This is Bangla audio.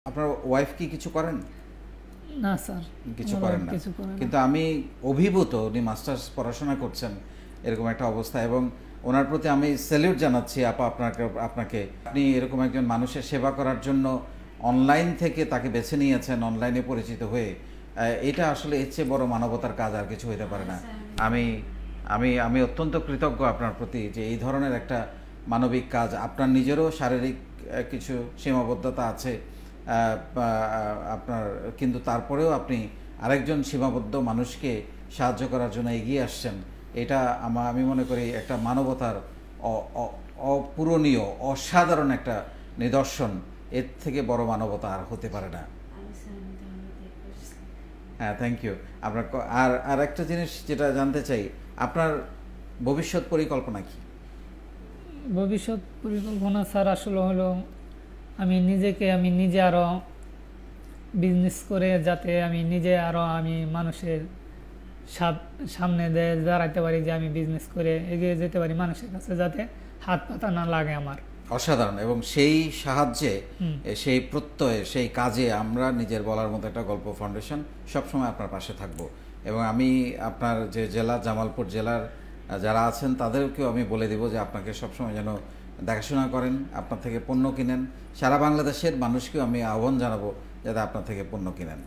আপনার ওয়াইফ কি কিছু করেন? না স্যার, কিছু আমার করেন wife না, কিছু করে না। কিন্তু আমি অভিভূত উনি মাস্টার্স পড়াশোনা করছেন এরকম একটা অবস্থা, এবং ওনার প্রতি আমি স্যালিউট জানাচ্ছি। আপনাকে আপনি এরকম একজন মানুষের সেবা করার জন্য অনলাইন থেকে তাকে বেছে নিয়েছেন, অনলাইনে পরিচিত হয়ে। এটা আসলে এর চেয়ে বড় মানবতার কাজ আর কিছু হতে পারে না। আমি আমি আমি অত্যন্ত কৃতজ্ঞ আপনার প্রতি যে এই ধরনের একটা মানবিক কাজ। আপনার নিজেরও শারীরিক কিছু সীমাবদ্ধতা আছে আপনার, কিন্তু তারপরেও আপনি আরেকজন সীমাবদ্ধ মানুষকে সাহায্য করার জন্য এগিয়ে আসছেন। এটা আমি মনে করি একটা মানবতার অপূরণীয়, অসাধারণ একটা নিদর্শন। এর থেকে বড় মানবতা আর হতে পারে না। হ্যাঁ, থ্যাংক ইউ। আপনার আর একটা জিনিস যেটা জানতে চাই, আপনার ভবিষ্যৎ পরিকল্পনা কি? ভবিষ্যৎ পরিকল্পনা স্যার আসলে হলো আমি নিজে আরো বিজনেস করে যাতে আমি মানুষের সামনে দাঁড়াতে পারি, যে আমি বিজনেস করে এগিয়ে যেতে পারি মানুষের কাছে, যাতে হাত পাতা না লাগে আমার। অসাধারণ। এবং সেই সাহায্যে, সেই প্রত্যয়ে, সেই কাজে আমরা নিজের বলার মতো একটা গল্প ফাউন্ডেশন সবসময় আপনার পাশে থাকবো। এবং আমি আপনার যে জেলা, জামালপুর জেলার যারা আছেন তাদেরকেও আমি বলে দেব যে আপনাকে সবসময় যেন দেখাশোনা করেন, আপনার থেকে পণ্য কিনেন। সারা বাংলাদেশের মানুষকেও আমি আহ্বান জানাবো যাতে আপনার থেকে পণ্য কিনেন।